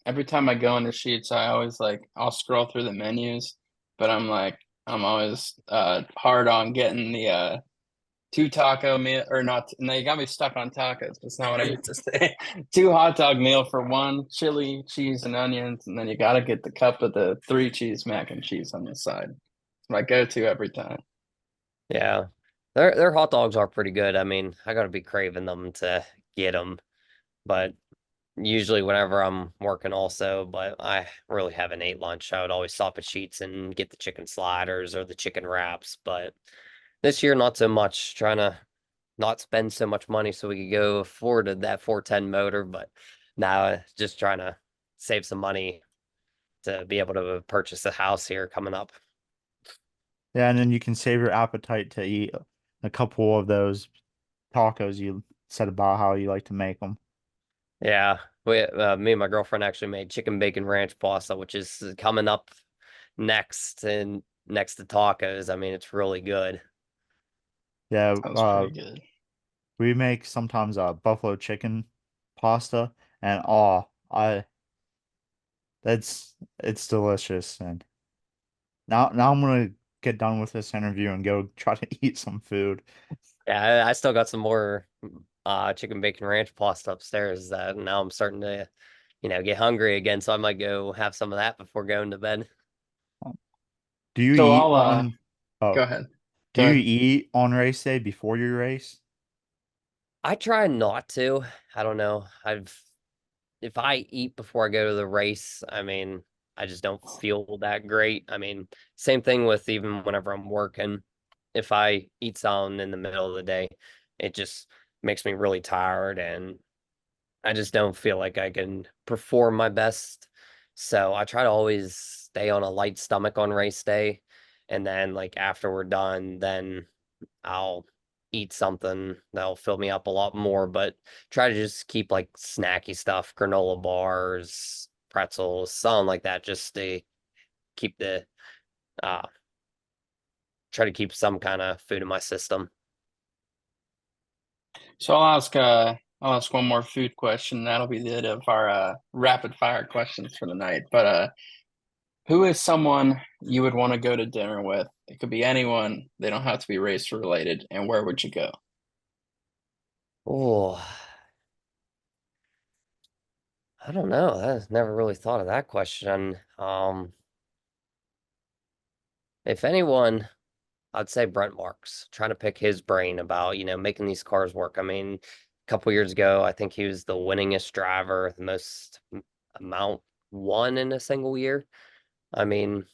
Speaker 3: every time I go into Sheets, I always I'll scroll through the menus, but I'm always hard on getting the two taco meal or not. No, you got me stuck on tacos. That's not what I meant to say. Two hot dog meal for one, chili, cheese, and onions, and then you got to get the cup of the three cheese mac and cheese on the side. It's my go-to every time.
Speaker 2: Yeah. Their hot dogs are pretty good. I mean, I gotta be craving them to get them, but usually whenever I'm working also, but I really haven't ate lunch. I would always stop at Sheets and get the chicken sliders or the chicken wraps, but this year not so much, trying to not spend so much money so we could go afford that 410 motor, but now just trying to save some money to be able to purchase a house here coming up.
Speaker 1: yeah, and then you can save your appetite to eat a couple of those tacos you said about how you like to make them.
Speaker 2: Yeah, me and my girlfriend actually made chicken bacon ranch pasta, which is coming up next and next to tacos. I mean, it's really good.
Speaker 1: Yeah,
Speaker 3: That was pretty good.
Speaker 1: we make sometimes buffalo chicken pasta, and oh, I it's delicious. And now I'm gonna get done with this interview and go try to eat some food.
Speaker 2: Yeah, I still got some more chicken bacon ranch pasta upstairs that now I'm starting to, get hungry again, so I might go have some of that before going to bed.
Speaker 1: Do you
Speaker 3: So
Speaker 1: eat
Speaker 3: I'll
Speaker 1: on
Speaker 3: go
Speaker 1: oh,
Speaker 3: ahead.
Speaker 1: do
Speaker 3: Go
Speaker 1: you
Speaker 3: ahead.
Speaker 1: eat on race day before your race?
Speaker 2: I try not to. I don't know. If I eat before I go to the race, I mean, I just don't feel that great. I mean, same thing with even whenever I'm working. If I eat something in the middle of the day, it just makes me really tired and I just don't feel like I can perform my best. So I try to always stay on a light stomach on race day. And then like after we're done, then I'll eat something that'll fill me up a lot more, but try to just keep like snacky stuff, granola bars, pretzels, something like that, just to keep the uh try to keep some kind of food in my system.
Speaker 3: So I'll ask one more food question. That'll be the end of our rapid fire questions for the night. But who is someone you would want to go to dinner with? It could be anyone. They don't have to be race related. And where would you go?
Speaker 2: Oh, I don't know. I've never really thought of that question. If anyone, I'd say Brent Marks, trying to pick his brain about, making these cars work. I mean, a couple years ago, I think he was the winningest driver, the most amount won in a single year. I mean,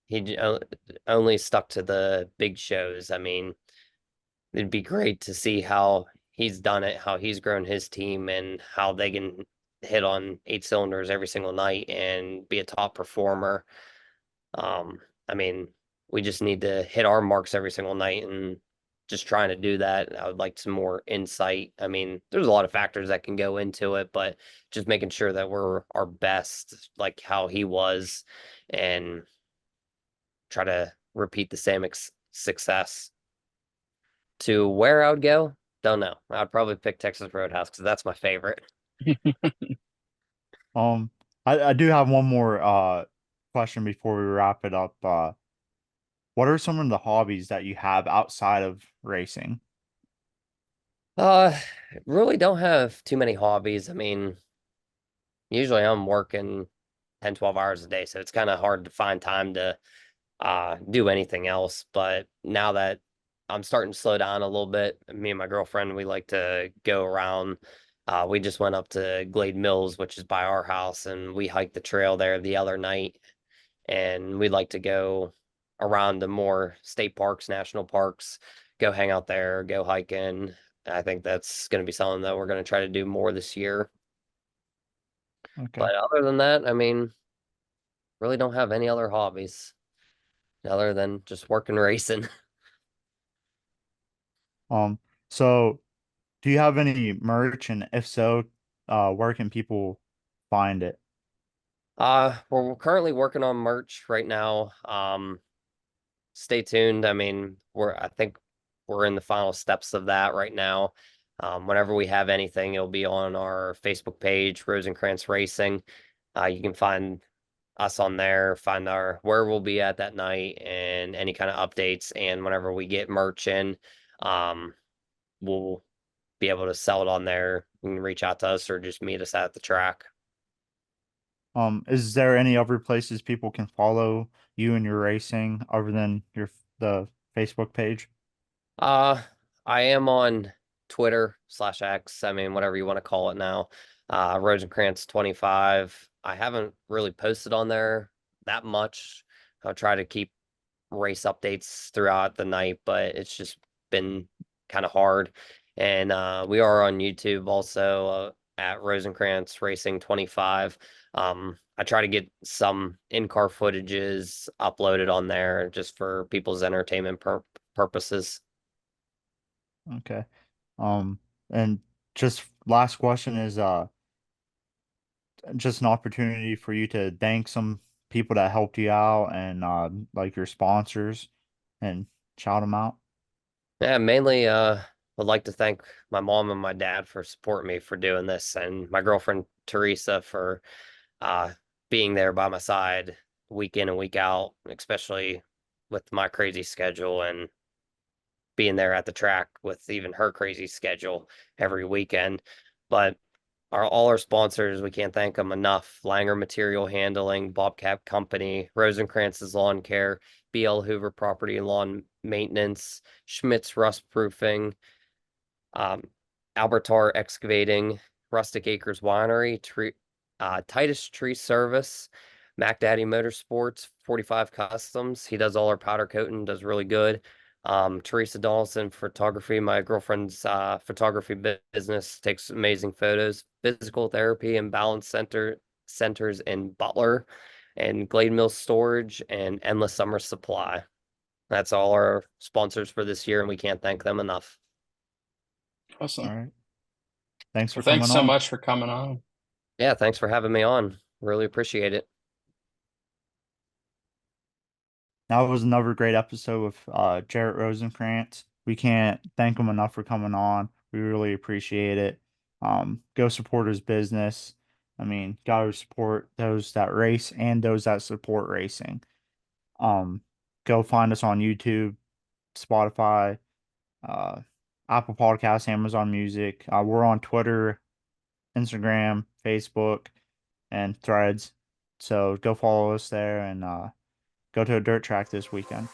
Speaker 2: he only stuck to the big shows. I mean, it'd be great to see how he's done it, how he's grown his team, and how they can hit on eight cylinders every single night and be a top performer. I mean, we just need to hit our marks every single night and just trying to do that. I would like some more insight. I mean, there's a lot of factors that can go into it, but just making sure that we're our best, like how he was, and try to repeat the same success. To where I would go, don't know. I'd probably pick Texas Roadhouse because that's my favorite.
Speaker 1: Um, I do have one more question before we wrap it up. What are some of the hobbies that you have outside of racing?
Speaker 2: Uh, really don't have too many hobbies. I mean, usually I'm working 10, 12 hours a day, so it's kind of hard to find time to do anything else. But now that I'm starting to slow down a little bit, me and my girlfriend, we like to go around. We just went up to Glade Mills, which is by our house, and we hiked the trail there the other night. And we'd like to go around the more state parks, national parks, go hang out there, go hiking. I think that's going to be something that we're going to try to do more this year.
Speaker 1: Okay.
Speaker 2: But other than that, I mean, really don't have any other hobbies other than just working racing.
Speaker 1: Um, so do you have any merch, and if so, where can people find it?
Speaker 2: We're currently working on merch right now. Stay tuned. I mean, I think we're in the final steps of that right now. Whenever we have anything, it'll be on our Facebook page, Rosencrance Racing. You can find us on there, find our where we'll be at that night and any kind of updates. And whenever we get merch in, um, we'll be able to sell it on there. You can reach out to us or just meet us at the track.
Speaker 1: Is there any other places people can follow you and your racing other than the Facebook page?
Speaker 2: Uh, I am on Twitter/X. I mean, whatever you want to call it now. Rosencrantz 25. I haven't really posted on there that much. I'll try to keep race updates throughout the night, but it's just been kind of hard. And we are on YouTube also at Rosencrantz Racing 25. I try to get some in-car footages uploaded on there just for people's entertainment purposes.
Speaker 1: Okay. Um, and just last question is just an opportunity for you to thank some people that helped you out and like your sponsors and shout them out.
Speaker 2: Yeah, mainly would like to thank my mom and my dad for supporting me for doing this and my girlfriend Teresa for uh being there by my side week in and week out, especially with my crazy schedule and being there at the track with even her crazy schedule every weekend. But all our sponsors, we can't thank them enough. Langer Material Handling, Bobcat Company, Rosencrantz's Lawn Care, BL Hoover Property and Lawn Maintenance, Schmidt's Rust Proofing, um, Albertar Excavating, Rustic Acres Winery, Titus Tree Service, Mac Daddy Motorsports, 45 Customs. He does all our powder coating, does really good. Teresa Donaldson Photography, my girlfriend's photography business, takes amazing photos. Physical Therapy and Balance Centers in Butler, and Glade Mill Storage and Endless Summer Supply. That's all our sponsors for this year, and we can't thank them enough.
Speaker 1: All
Speaker 3: Awesome.
Speaker 1: right. Thanks for
Speaker 3: Well, thanks
Speaker 1: coming
Speaker 3: so
Speaker 1: on.
Speaker 3: much for coming on.
Speaker 2: Yeah, thanks for having me on. Really appreciate it.
Speaker 1: That was another great episode with Jarrett Rosencrance. We can't thank him enough for coming on. We really appreciate it. Go support his business. I mean, gotta support those that race and those that support racing. Um, Go find us on YouTube, Spotify, uh, Apple Podcasts, Amazon Music. We're on Twitter, Instagram, Facebook, and Threads. So go follow us there and go to a dirt track this weekend.